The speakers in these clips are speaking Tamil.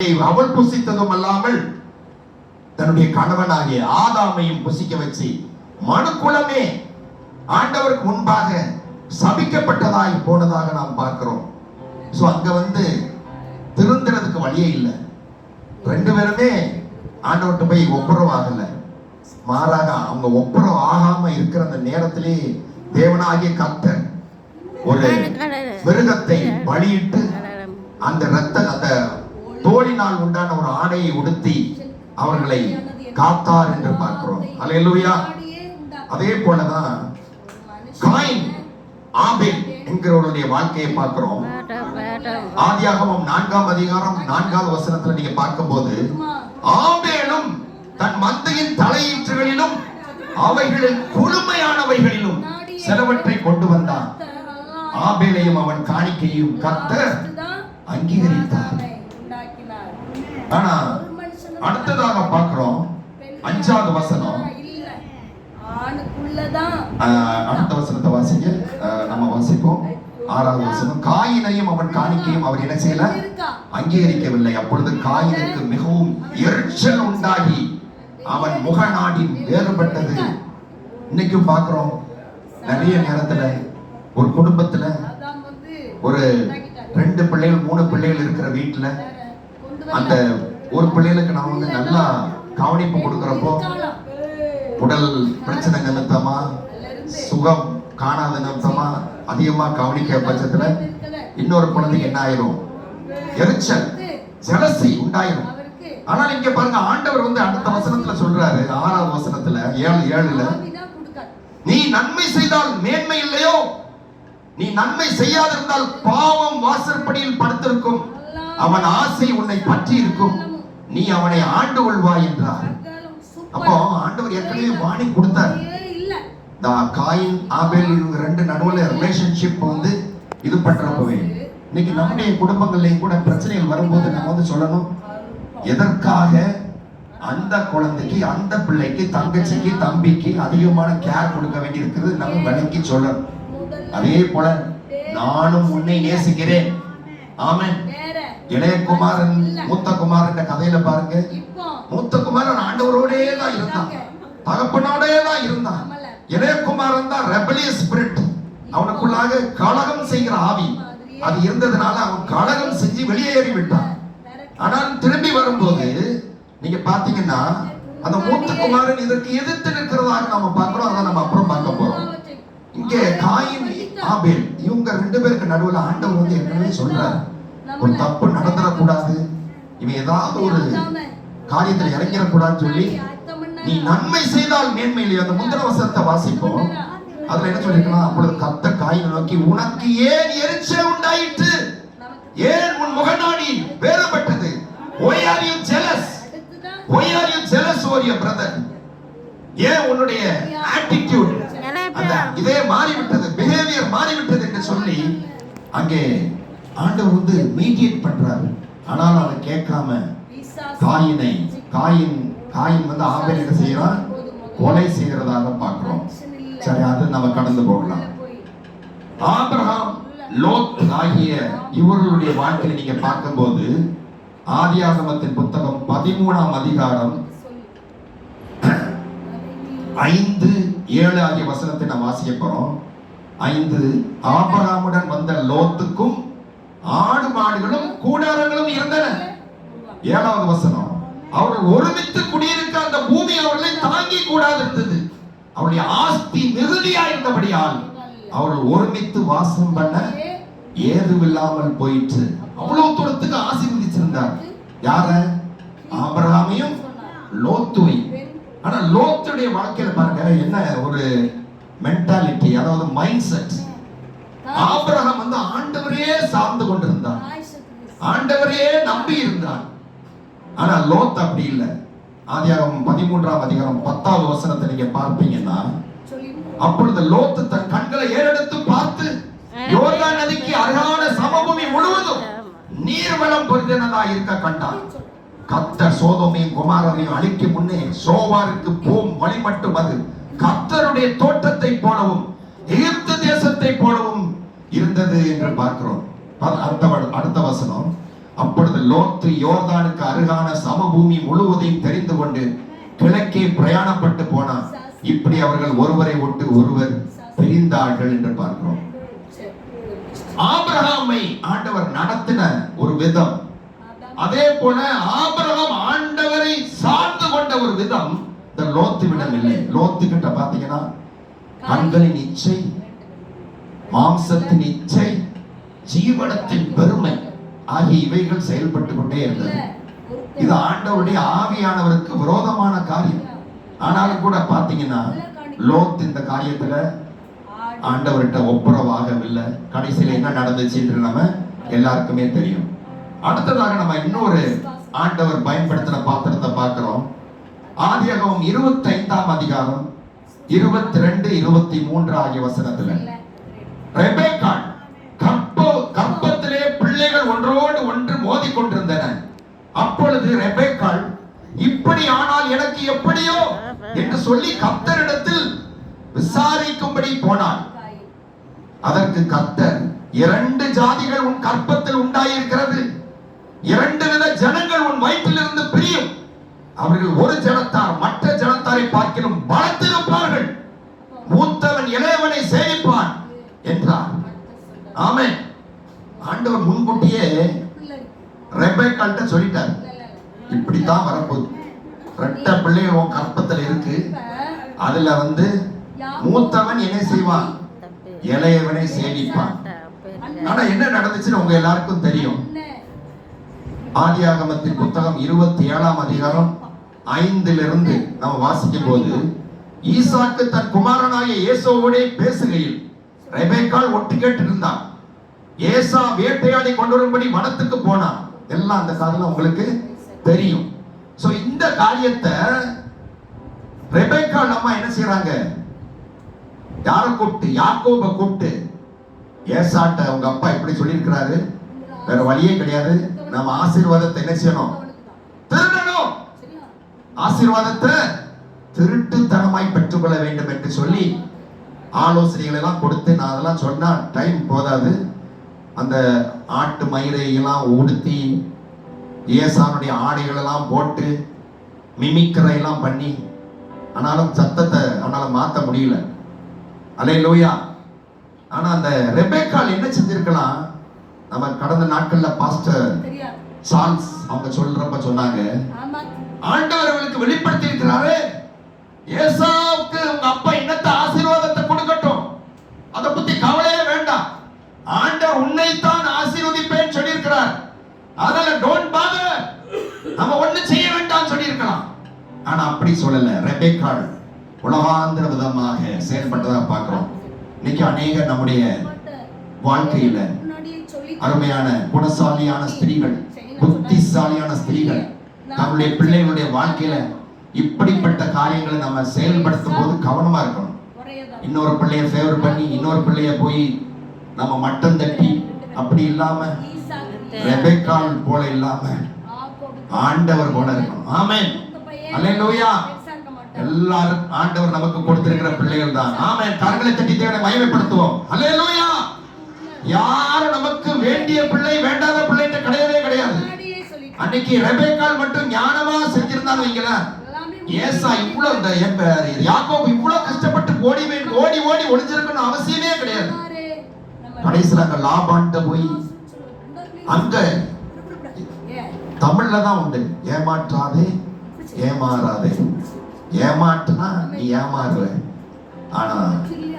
அவள் புசித்ததும் அல்லாமல் தன்னுடைய கணவனாகிய ஆதாமையும் புசிக்க வச்சு மனுக்குலமே ஆண்டவருக்கு முன்பாக சபிக்கப்பட்டதாய் போனதாக நாம் பார்க்கிறோம். சோ அங்க திருந்துறதுக்கு வழியே இல்லை. ரெண்டு பேருமே ஆண்டவர்கிட்ட போய் ஒப்புரவாகல. மாறாக அவங்க ஒப்புரவு ஆகாம இருக்கிற அந்த நேரத்திலே தேவனாகிய கர்த்தர் ஒரு மிருகத்தை பலியிட்டு அந்த தோலினால் உண்டான ஒரு ஆடையை உடுத்தி அவர்களை காத்தார் என்று பார்க்கிறோம். அல்லேலூயா. அதே போலதான் காயின் ஆபேல் என்கிறவருடைய வாழ்க்கையை பார்க்கிறோம். ஆதியாகமம் 4ஆம் அதிகாரம் 4வது வசனத்துல நீங்க பார்க்கும்போது, ஆபேலும் தன் மந்தையின் தலையீற்றுகளிலும் அவைகளில் கொழுமையானவைகளிலும் சிலவற்றை கொண்டு வந்தான். ஆபேலையும் அவன் காணிக்கையும் கர்த்தர் அங்கீகரித்தார். ஆனா அடுத்ததாக பார்க்கிறோம் 5வது வசனம். அடுத்த வசனத்தை வாசிங்க. நம்ம வாசிப்போம் 6வது வசனம். காயினையும் அவன் காணிக்கையும் அவர் என்ன செய்யல? அங்கீகரிக்கவில்லை. அப்பொழுது காயினுக்கு மிகவும் எரிச்சல் உண்டாகி அவன் முகநாடி வேறுபட்டது. இன்னைக்கும் பார்க்கிறோம் நிறைய நேரத்துல ஒரு குடும்பத்துல ஒரு 2 பிள்ளைகள் 3 பிள்ளைகள் இருக்கிற வீட்டுல அந்த ஒரு பிள்ளைகளுக்கு நம்ம நல்லா கவனிப்பு கொடுக்கிறப்போ உடல் பிரச்சனை நிமித்தமா, சுகம் காணாத நிமித்தமா அதிகமா கவனிக்க பட்சத்துல இன்னொரு குழந்தைக்கு என்ன ஆயிரும்? எரிச்சல், ஜெலசி உண்டாயிரும். ஆனால் இங்க பாருங்க, ஆண்டவர் அடுத்த வசனத்துல சொல்றாரு, 6வது வசனத்துல 7:7ல, நீ நன்மை செய்தால் மேன்மை இல்லையோ? நீ நன்மை செய்யாதிருந்தால் பாவம் வாசற்படியில் படுத்திருக்கும். அவன் ஆசை உன்னை பற்றி இருக்கும். நீ அவனை ஆண்டு கொள்வாய் என்றார். அப்போ ஆண்டவர் ஏற்கனவே வாணி கொடுத்தார். காயின் ஆபேல் இவங்க 2 நடுவுல ரிலேஷன்ஷிப் இது பண்றப்பவே இன்னைக்கு நம்முடைய குடும்பங்கள்லயும் கூட பிரச்சனைகள் வரும்போது நம்ம சொல்லணும், எதற்காக அந்த குழந்தைக்கு, அந்த பிள்ளைக்கு, தங்கச்சிக்கு, தம்பிக்கு அதிகமான கேர் கொடுக்க வேண்டி இருக்குது நம்ம விளக்கி சொல்லணும். அதே போல நானும் உன்னை நேசிக்கிறேன். ஆமென். இளைய குமாரன் மூத்த குமாரன் கதையில பாருங்க, மூத்த குமாரன் ஆண்டவரோடே தான் இருந்தான், தகப்பனோடே தான் இருந்தான். இளைய குமாரன் தான் ரெபலியஸ் ஸ்பிரிட், அவனுக்குள்ளாக கலகம் செய்கிற ஆவி அது இருந்ததுனால அவன் கலகம் செஞ்சு வெளியேறி விட்டான். ஆனால் திரும்பி வரும்போது நீங்க பாத்தீங்கன்னா அந்த மூத்த குமாரன் இதற்கு எதிர்த்து நிற்கிறதாக நம்ம பார்க்கிறோம். அதை நம்ம அப்புறம் பார்க்க போறோம். இங்கே காயின் ஆபேல் இவங்க 2 பேருக்கு நடுவுல ஆண்டவர் ஏற்கனவே சொல்றாரு, ஒரு தப்பு நடந்துடக்கூடாது, இவன் ஏதாவது ஒரு காரியத்தில் இறங்கிடக்கூடாதுன்னு சொல்லி, நீ நன்மை செய்தால் மேன்மை இல்லையோ? அந்த முந்திர வசனத்தை வாசிப்போம். அதுல என்ன சொல்லிருக்கலாம்? அப்பொழுது கர்த்தர் காயினை நோக்கி, உனக்கு ஏன் எரிச்சல் உண்டாயிற்று? ஏன் உன் முகநாடி வேறுபட்டது? Why are you jealous? Why are you jealous over your brother? ஏன் உன்னுடைய ஆட்டிட்யூட் இதே மாறிவிட்டது, பிஹேவியர் மாறிவிட்டது என்று சொல்லி அங்கே ஆண்டவர் மீடியேட் பண்றாரு. ஆனால் அதை கேட்காம காயின் ஆபேல் என்ன செய்யறான்? கொலை செய்கிறதாக பார்க்கிறோம். சரி, அது நம்ம கடந்து போகலாம். ஆபிரகாம், லோத் ஆகிய இவர்களுடைய வாழ்க்கையை நீங்க பார்க்கும்போது ஆதியாகமத்தின் புத்தகம் 13ஆம் அதிகாரம் 5-7 ஆகிய வசனத்தை நாம் வாசிக்க போறோம். 5, ஆபிரகாமுடன் வந்த லோத்துக்கும் ஆடு மாடுகளும் கூடாரங்களும் இருந்தன. 7வது வசனம், அவர்கள் ஒருமித்து குடியிருக்க அந்த பூமி அவர்களை தாங்கி கூடாது இருந்தது. அவருடைய ஆஸ்தி மிகுதியா இருந்தபடியால் அவர்கள் ஒருமித்து வாசம் பண்ண ஏதுவில்லாமல் போயிற்று. அவ்வளவு தூரத்துக்கு ஆசீர்வதிச்சிருந்தார். யார? ஆபிரகாமையும் லோத்துவையும். ஆனா லோத்துடைய வாழ்க்கையில பாருங்க என்ன ஒரு மென்டாலிட்டி, அதாவது மைண்ட் செட். ஆபிரகாம் ஆண்டவரையே சார்ந்து கொண்டிருந்தார், ஆண்டவரையே நம்பி இருந்தார். ஆனா லோத் அப்படி இல்லை. ஆதியாகமம் 13ஆம் அதிகாரம் 10வது வசனத்தை நீங்க பார்ப்பீங்கன்னா, அப்பொழுது லோத்து தன் கண்களை ஏறெடுத்து பார்த்து யோர்தான் நதிக்கு அருகான சமபூமி முழுவதும் நீர்வளம் பொருந்தினதாக இருக்க கண்டான். கர்த்தர் சோதோமையும் குமாரரையும் அழிக்கும் முன்னே சோவாருக்கு போம் வழி மட்டும் அது கர்த்தருடைய தோட்டத்தை போலவும் எகிப்து தேசத்தை போலவும் இருந்தது என்று பார்க்கிறோம். அடுத்த வசனம், அப்பொழுது லோத்து யோர்தானுக்கு அருகான சமபூமி முழுவதையும் தெரிந்து கொண்டு கிழக்கே பிரயாணப்பட்டு போனான். இப்படி அவர்கள் ஒருவரை விட்டு ஒருவர் பிரிந்தார்கள் என்று பார்க்கிறோம். ஆபிரகாமை ஆண்டவர் நடத்தின ஒரு விதம், அதே போல ஆபிரகாம் ஆண்டவரை சார்ந்து கொண்ட ஒரு விதம் இந்த லோத்துவிடம் இல்லை. லோத்து கிட்ட பாத்தீங்கன்னா கண்களின் இச்சை, மாம்சத்தின் இச்சை, ஜீவனத்தின் பெருமை ஆகிய இவைகள் செயல்பட்டு கொண்டே இருந்தது. இது ஆண்டவருடைய ஆவியானவருக்கு விரோதமான காரியம். ஆனாலும் கூட பாத்தீங்கன்னா லோத் இந்த காரியத்துல ஆண்டவர்கிட்ட ஒப்புரவாகவில்லை. கடைசியில என்ன நடந்துச்சு என்று நம்ம எல்லாருக்குமே தெரியும். அடுத்ததாக நம்ம இன்னொரு ஆண்டவர் பயன்படுத்தின பாத்திரத்தை பார்க்கிறோம். ஆதியாகமம் 25ஆம் அதிகாரம் 22, 23 ஆகிய வசனத்துல ரெபெக்காள் கர்ப்பத்திலே பிள்ளைகள் ஒன்றோடு ஒன்று மோதி கொண்டிருந்தன. அப்பொழுது ரெபெக்காள் இப்படி ஆனால் எனக்கு எப்படியோ என்று சொல்லி கர்த்தரிடத்தில் விசாரிக்கும்படி போனாள். அதற்கு கர்த்தர், 2 ஜாதிகள் உன் கர்ப்பத்தில் உண்டாயிருக்கிறது, 2 வித ஜனங்கள் உன் வயிற்றிலிருந்து பிரியும், அவர்கள் ஒரு ஜனத்தார் மற்ற ஜனத்தாரை பார்க்கிலும் பலத்திருப்பார்கள், மூத்தவன் இளையவனை சேவிப்பான் என்றார். ஆமென். ஆண்டவர் முன்கூட்டியே ரெபெக்காள்ட்ட சொல்லிட்டார், இப்படித்தான் வரப்போகுது. 2 பிள்ளைகள் உன் கர்ப்பத்தில் இருக்கு, அதுல மூத்தவன் என்ன செய்வான், இளையவனை சேவிப்பான். ஆனா என்ன நடந்துச்சுன்னு உங்க எல்லாருக்கும் தெரியும். ஆதியாகமத்தின் புத்தகம் 27ஆம் அதிகாரம் 5 நம்ம வாசிக்கும் போது, ஈசாக்கு தன் குமாரனாகிய ஏசாவோடே பேசுகையில் ரெபெக்காள் ஒட்டு கேட்டு இருந்தான். ஏசா வேட்டையாடி கொண்டு வரும்படி வனத்துக்கு போனான். எல்லாம் அந்த காதுல உங்களுக்கு தெரியும். சோ இந்த காரியத்தை ரெபெக்காள் அம்மா என்ன செய்யறாங்க, யார கூப்பிட்டு, யாக்கோபை கூப்பிட்டு, ஏசாட்ட உங்க அப்பா இப்படி சொல்லியிருக்கிறாரு, வேற வழியே கிடையாது, நம்ம ஆசீர்வாதத்தை என்ன செய்யணும், திருடணும், ஆசீர்வாதத்தை திருட்டுத்தனமாய் பெற்றுக்கொள்ள வேண்டும் என்று சொல்லி ஆலோசனைகள் எல்லாம் கொடுத்து, நான் அதெல்லாம் சொன்னா டைம் போதாது. அந்த ஆட்டு மயிரை எல்லாம் உடுத்தி ஏசானுடைய ஆடைகள் எல்லாம் போட்டு மிமிக்ரை எல்லாம் பண்ணி, ஆனாலும் சத்தத்தை அவனால மாத்த முடியல. அல்லேலூயா. ஆனா அந்த ரெபெக்காள் என்ன செஞ்சிருக்கலாம், நம்ம கடந்த நாட்கள்ல பாஸ்டர் சார்ல்ஸ் அவங்க சொல்றப்ப சொன்னாங்க, ஆண்டவர் அவளுக்கு வெளிப்படுத்தி இருக்கிறாரு, ஏசாவுக்கு உங்க அப்பா என்னத்த ஆசீர்வாதத்தை கொடுக்கட்டும், அதை பத்தி கவலையே வேண்டாம், ஆண்டவர் உன்னைத்தான் ஆசீர்வதிப்பேன்னு சொல்லியிருக்கிறார், அதனால டோன்ட் பாதர், நம்ம ஒண்ணு செய்ய வேண்டாம் சொல்லியிருக்கலாம். ஆனா அப்படி சொல்லல. ரெபெக்காள் உலகாந்திர விதமாக செயல்பட்டதா பார்க்கிறோம். இன்னைக்கு அநேக நம்முடைய வாழ்க்கையில அருமையான குணசாலியான ஸ்திரீகள், புத்திசாலியான ஸ்திரீகள் நம்முடைய பிள்ளைகளுடைய வாழ்க்கையில இப்படிப்பட்ட காரியங்களை நம்ம செயல்படுத்தும் போது கவனமா இருக்கணும். இன்னொரு பிள்ளைய ஃபேவர் பண்ணி இன்னொரு பிள்ளைய போய் நம்ம மட்டம் தட்டி அப்படி இல்லாம ரெபெக்காள் போல இல்லாம ஆண்டவர் போல இருக்கணும். ஆமென். அல்லேலூயா. எல்லாரும் ஆண்டவர் நமக்கு கொடுத்திருக்கிற பிள்ளைகள் தான். ஆமென். கரங்களை தட்டி தேவனை மகிமைப்படுத்துவோம். அல்லேலூயா. யாரும் நமக்கு வேண்டிய பிள்ளை வேண்டாத பிள்ளைட்ட கிடையவே கிடையாது. அன்னைக்கு ரெபெக்காள் மட்டும் ஞானமா செஞ்சிருந்தாலும் வைங்கள, ஏசா இவ்வளவு இந்த யாக்கோபு இவ்வளவு கஷ்டப்பட்டு ஓடி ஓடி ஓடி ஒளிஞ்சிருக்கணும் அவசியமே கிடையாது. கடைசியில் அங்க லாபான்ட்ட போய், அங்க தமிழ்ல தான் உண்டு, ஏமாற்றாதே ஏமாறாதே, ஏமாற்றுனா நீ ஏமாறுவ. ஆனா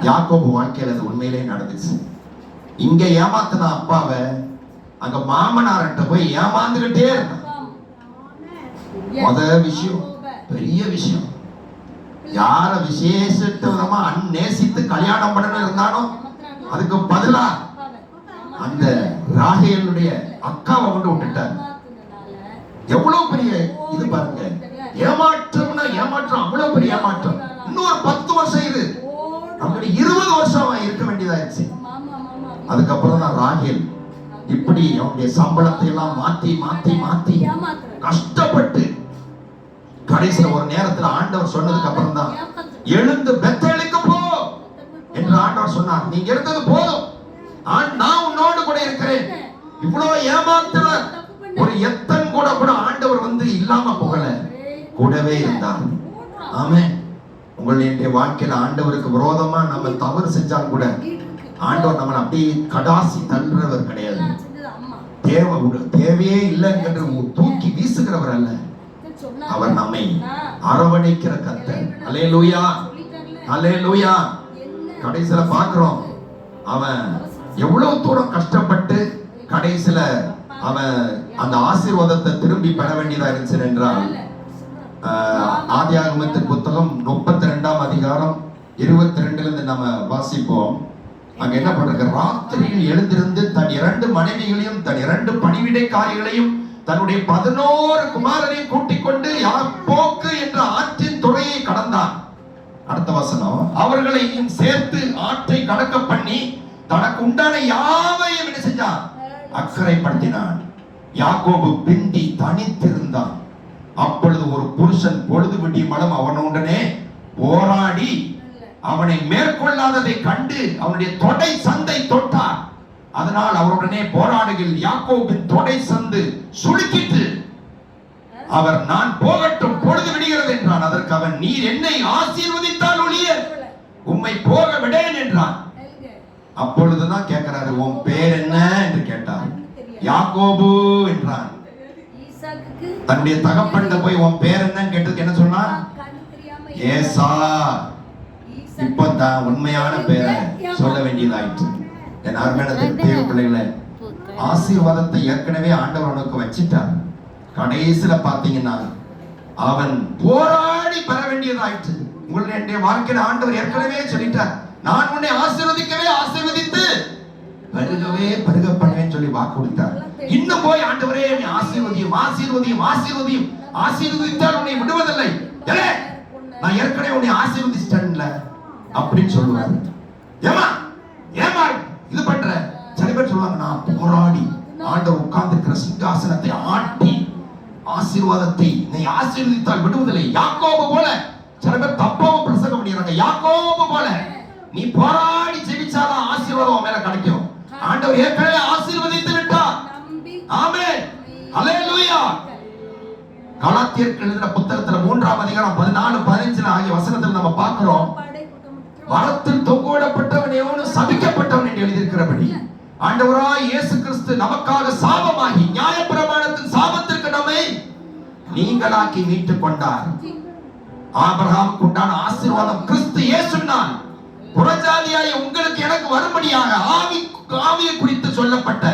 யாக்கோபு வாழ்க்கையில அது உண்மையிலே நடந்துச்சு. இங்க ஏமாத்தின அப்பாவை அங்க மாமனார்ட்ட போய் ஏமாந்துகிட்டே இருந்தான். முத விஷயம், பெரிய விஷயம், யார விசேஷித்த விதமா நேசித்து கல்யாணம் பண்ணணும் இருந்தானோ அதுக்கு பதிலா அந்த ராகேலுடைய அக்காவை கொண்டு விட்டுட்டார். எவ்வளவு பெரிய இது பாருங்க, ஏமாற்றம்னா ஏமாற்றம், அவ்வளவு பெரிய ஏமாற்றம். இன்னொரு 10 வருஷம் இது அப்படி 20 வருஷம் இருக்க வேண்டியதாயிருச்சு. அதுக்கப்புறம் தான் ராகேல் இப்படி அவனுடைய சம்பளத்தை எல்லாம் மாத்தி மாத்தி மாத்தி கஷ்டப்பட்டு கடைசியில் ஒரு நேரத்தில் ஆண்டவர் சொன்னதுக்கு அப்புறம் தான், எழுந்து பெத்தேலுக்கு போ என்று ஆண்டவர் சொன்னார். நீங்க இருந்தது போதும், நான் உன்னோடு கூட இருக்கிறேன். இவ்வளவு ஏமாத்துற ஒரு எத்தன் கூட ஆண்டவர் இல்லாம போகல, கூடவே இருந்தார். ஆமென். உங்களுடைய வாழ்க்கையில ஆண்டவருக்கு விரோதமா நம்ம தவறு செஞ்சாலும் கூட ஆண்டவர் நம்மளை அப்படியே கடாசி தள்ளுறவர் கிடையாது. தேவையே இல்லை என்று தூக்கி வீசுகிறவர் அல்ல, அவர் நம்மை அரவணைக்கிற கர்த்தர். அல்லேலூயா, அல்லேலூயா. கடைசியில பார்க்கிறோம், அவன் எவ்வளவு தூரம் கஷ்டப்பட்டு கடைசியில அவன் அந்த ஆசீர்வாதத்தை திரும்பி பெற வேண்டியதா இருந்துச்சு என்றால், ஆதியாகமத்தின் புத்தகம் 32ஆம் அதிகாரம் 22 இருந்து நம்ம வாசிப்போம். அங்க என்ன பண்றாங்க? ராத்திரியில் எழுந்திருந்து தன் 2 மனைவிகளையும் தன் 2 பணிவிடைக்காரிகளையும் தன்னுடைய 11 குமாரரையும் கூட்டிக் கொண்டு யாப்போக்கு என்ற ஆற்றின் துறையை கடந்தான். அடுத்த வசனம், அவர்களையும் சேர்த்து ஆற்றை கடக்க பண்ணி தனக்கு உண்டான யாவையும் என்ன செஞ்சான்? அக்கறைப்படுத்தினான். யாக்கோபு பிந்தி தனித்திருந்தான். அப்பொழுது ஒரு புருஷன் பொழுது விடியுமளவும் அவனுடனே போராடி அவனை மேற்கொள்ளாததை கண்டு அவனுடைய தொடை சந்தை தொட்டார். அதனால் அவருடனே போராடுகில் யாக்கோபின் தொடை சந்து சுளுக்கிட்டு அவர், நான் போகட்டும், பொழுது விடுகிறது என்றான். அதற்கு அவன், நீர் என்னை ஆசீர்வதித்தால் ஒழிய உம்மை போக விடேன் என்றான். அப்பொழுதுதான் கேட்கிறாரு, உன் பேர் என்ன என்று கேட்டார். யாக்கோபு என்றான். தன்னுடைய தகப்பன்கிட்ட போய் உன் பேர் என்னன்னு கேட்டதுக்கு என்ன சொன்னான்? ஏசா. இப்பதான் உண்மையான பேரை சொல்ல வேண்டியதாயிற்று. என் அருமையான தேவ பிள்ளைகளே, ஆசீர்வாதத்தை ஏற்கனவே ஆண்டவர் உனக்கு வச்சிட்டார். கடைசியில பாத்தீங்கன்னா அவன் போராடி பெற வேண்டியதாயிற்று. உங்களுடைய வாழ்க்கையில ஆண்டவர் ஏற்கனவே சொல்லிட்டார், நான் உன்னை ஆசீர்வதிக்கவே ஆசீர்வதித்து பருகவே பருக பண்ணுவேன்னு சொல்லி வாக்கு கொடுத்தார். இன்னும் போய் ஆண்டவரே நீ ஆசீர்வதியும் ஆசீர்வதியும் ஆசீர்வதியும் ஆசீர்வதித்தால் உன்னை விடுவதில்லை, நான் ஏற்கனவே உன்னை ஆசீர்வதிச்சிட்டேன்ல அப்படின்னு சொல்லுவாரு. ஏமா ஏமா இது பண்ற? சில பேர் சொல்லுவாங்க, நான் போராடி ஆண்டவர் உட்கார்ந்து இருக்கிற சிங்காசனத்தை ஆட்டி ஆசீர்வாதத்தை நீ ஆசீர்வதித்தால் விடுவதில்லை. யாக்கோபு போல சில பேர் தப்பாவும் பிரசங்கம் பண்ணிடுறாங்க. யாக்கோபு போல நீ போராடி ஜெபிச்சாதான் ஆசீர்வாதம் மேல கிடைக்கும். ஆண்டவர் ஏற்கனவே ஆசீர்வதித்து விட்டார். ஆமென், ஹல்லேலூயா. கலாத்தியருக்கு எழுதின புத்தகத்துல 3ஆம் அதிகாரம் 14, 15 ஆகிய வசனத்தில் நம்ம பார்க்கிறோம், மரத்தில் தொங்கவிடப்பட்டவன் எவனும் சபிக்கப்பட்டவன் என்று எழுதியிருக்கிறபடி ஆண்டவராய் இயேசு கிறிஸ்து நமக்காக சாபமாகி நியாயப்பிரமாணத்தின் சாபத்திற்கு நம்மை நீங்களாக்கி மீட்டுக் கொண்டார். ஆபிரகாமுக்கு உண்டான ஆசீர்வாதம் கிறிஸ்து இயேசுவினால் புறஜாதியாய உங்களுக்கு எனக்கு வரும்படியாக ஆவியை குறித்து சொல்லப்பட்ட